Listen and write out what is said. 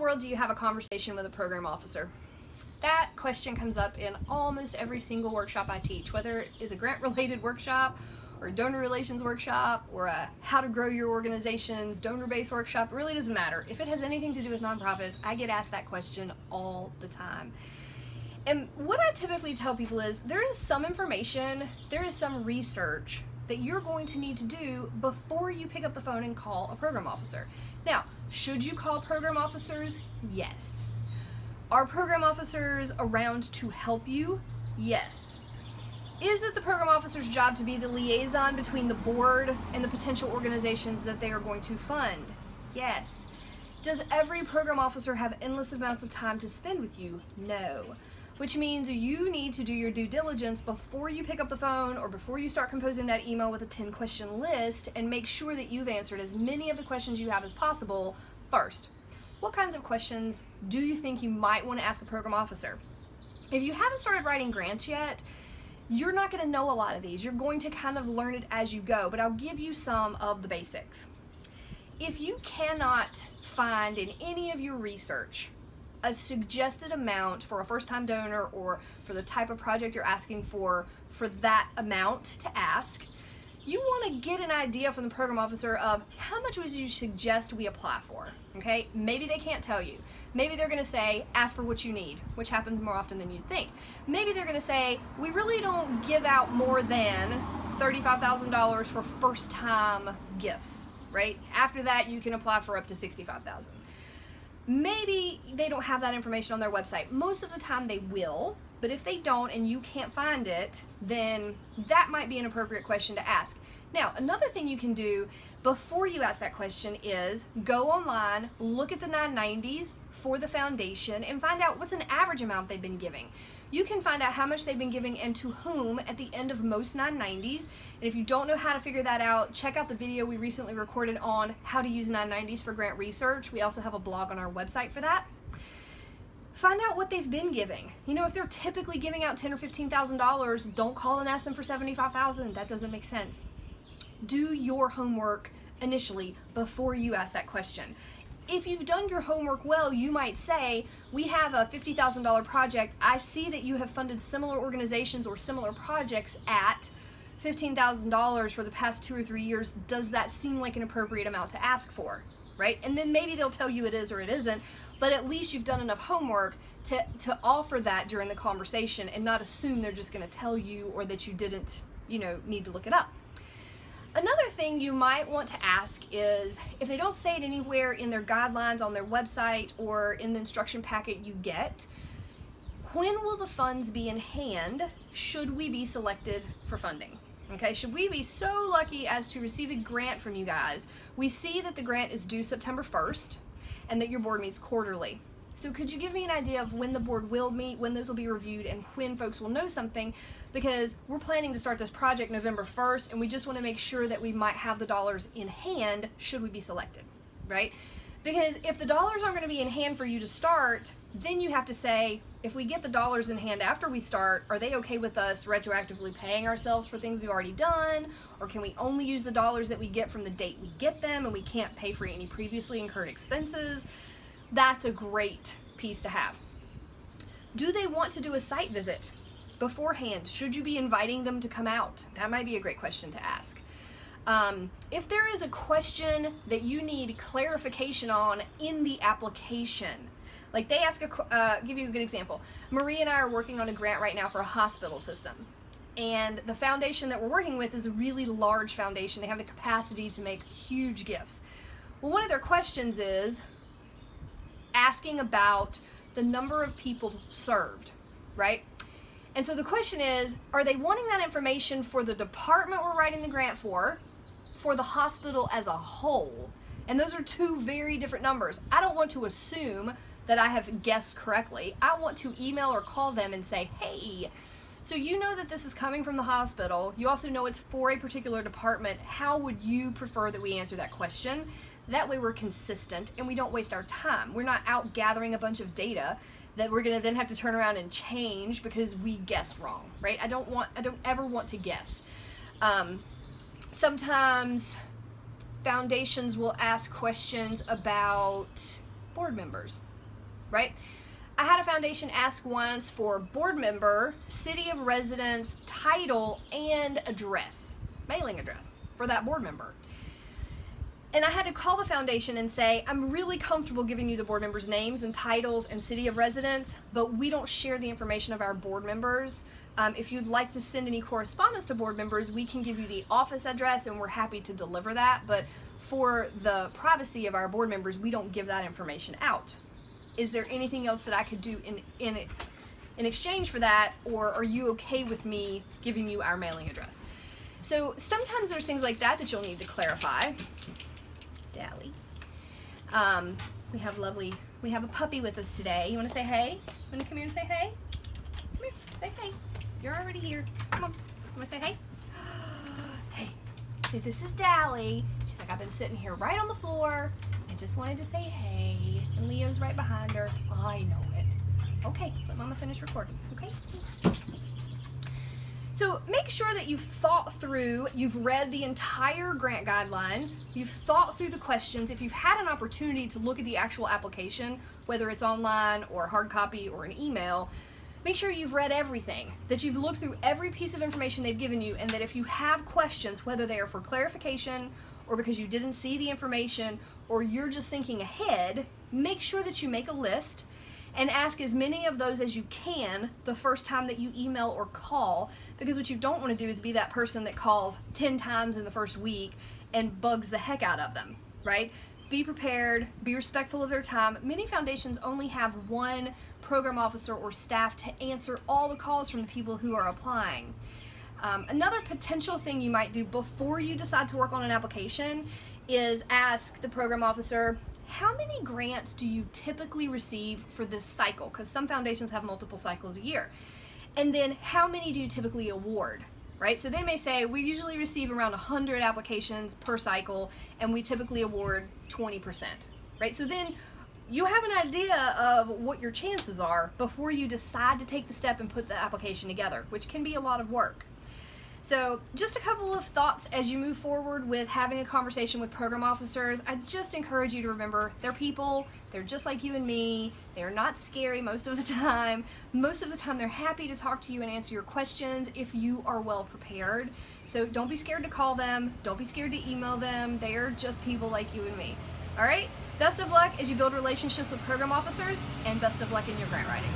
world do you have a conversation with a program officer? That question comes up in almost every single workshop I teach, whether it is a grant-related workshop or a donor relations workshop or a how to grow your organization's donor-based workshop. It really doesn't matter. If it has anything to do with nonprofits, I get asked that question all the time. And what I typically tell people is there is some information, there is some research that you're going to need to do before you pick up the phone and call a program officer. Now, should you call program officers? Yes. Are program officers around to help you? Yes. Is it the program officer's job to be the liaison between the board and the potential organizations that they are going to fund? Yes. Does every program officer have endless amounts of time to spend with you? No. Which means you need to do your due diligence before you pick up the phone or before you start composing that email with a 10-question list, and make sure that you've answered as many of the questions you have as possible first. What kinds of questions do you think you might want to ask a program officer? If you haven't started writing grants yet, you're not going to know a lot of these. You're going to kind of learn it as you go, but I'll give you some of the basics. If you cannot find in any of your research a suggested amount for a first-time donor or for the type of project you're asking for that amount to ask, you want to get an idea from the program officer of how much would you suggest we apply for, okay? Maybe they can't tell you. Maybe they're going to say, ask for what you need, which happens more often than you'd think. Maybe they're going to say, we really don't give out more than $35,000 for first-time gifts, right? After that, you can apply for up to $65,000. Maybe they don't have that information on their website. Most of the time they will, but if they don't and you can't find it, then that might be an appropriate question to ask. Now, another thing you can do before you ask that question is go online, look at the 990s for the foundation, and find out what's an average amount they've been giving. You can find out how much they've been giving and to whom at the end of most 990s. And if you don't know how to figure that out, check out the video we recently recorded on how to use 990s for grant research. We also have a blog on our website for that. Find out what they've been giving. You know, if they're typically giving out $10,000 or $15,000, don't call and ask them for $75,000. That doesn't make sense. Do your homework initially before you ask that question. If you've done your homework well, you might say, we have a $50,000 project. I see that you have funded similar organizations or similar projects at $15,000 for the past 2 or 3 years. Does that seem like an appropriate amount to ask for, right? And then maybe they'll tell you it is or it isn't, but at least you've done enough homework to offer that during the conversation and not assume they're just going to tell you or that you didn't, need to look it up. Another thing you might want to ask is, if they don't say it anywhere in their guidelines on their website or in the instruction packet you get, when will the funds be in hand should we be selected for funding? Okay, should we be so lucky as to receive a grant from you guys? We see that the grant is due September 1st and that your board meets quarterly. So could you give me an idea of when the board will meet, when those will be reviewed, and when folks will know something? Because we're planning to start this project November 1st, and we just want to make sure that we might have the dollars in hand should we be selected, right? Because if the dollars aren't going to be in hand for you to start, then you have to say, if we get the dollars in hand after we start, are they okay with us retroactively paying ourselves for things we've already done? Or can we only use the dollars that we get from the date we get them and we can't pay for any previously incurred expenses? That's a great piece to have. Do they want to do a site visit beforehand? Should you be inviting them to come out? That might be a great question to ask. If there is a question that you need clarification on in the application, like they ask give you a good example. Marie and I are working on a grant right now for a hospital system. And the foundation that we're working with is a really large foundation. They have the capacity to make huge gifts. Well, one of their questions is asking about the number of people served, right? And so the question is, are they wanting that information for the department we're writing the grant for the hospital as a whole? And those are two very different numbers. I don't want to assume that I have guessed correctly. I want to email or call them and say, hey, so you know that this is coming from the hospital. You also know it's for a particular department. How would you prefer that we answer that question? That way we're consistent and we don't waste our time. We're not out gathering a bunch of data that we're gonna then have to turn around and change because we guessed wrong, right? I don't ever want to guess. Sometimes foundations will ask questions about board board members, right? I had a foundation ask once for board member, city of residence, title, and address, mailing address for that board member. And I had to call the foundation and say, I'm really comfortable giving you the board members' names and titles and city of residence, but we don't share the information of our board members. If you'd like to send any correspondence to board members, we can give you the office address and we're happy to deliver that. But for the privacy of our board members, we don't give that information out. Is there anything else that I could do in exchange for that, or are you okay with me giving you our mailing address? So sometimes there's things like that that you'll need to clarify. Dally. We have a puppy with us today. You want to say hey? You want to come here and say hey? Come here, say hey. You're already here. Come on. You want to say hey? Hey. See, this is Dally. She's like, I've been sitting here right on the floor. I just wanted to say hey. And Leo's right behind her. I know it. Okay, let Mama finish recording. Okay, thanks. So make sure that you've thought through, you've read the entire grant guidelines, you've thought through the questions. If you've had an opportunity to look at the actual application, whether it's online or hard copy or an email, make sure you've read everything, that you've looked through every piece of information they've given you, and that if you have questions, whether they are for clarification or because you didn't see the information or you're just thinking ahead, make sure that you make a list and ask as many of those as you can the first time that you email or call, because what you don't want to do is be that person that calls 10 times in the first week and bugs the heck out of them, right? Be prepared, be respectful of their time. Many foundations only have one program officer or staff to answer all the calls from the people who are applying. Another potential thing you might do before you decide to work on an application is ask the program officer, how many grants do you typically receive for this cycle? Because some foundations have multiple cycles a year. And then how many do you typically award, right? So they may say, we usually receive around 100 applications per cycle, and we typically award 20%, right? So then you have an idea of what your chances are before you decide to take the step and put the application together, which can be a lot of work. So just a couple of thoughts as you move forward with having a conversation with program officers. I just encourage you to remember they're people, they're just like you and me, they're not scary most of the time. Most of the time they're happy to talk to you and answer your questions if you are well prepared. So don't be scared to call them, don't be scared to email them, they're just people like you and me. All right, best of luck as you build relationships with program officers, and best of luck in your grant writing.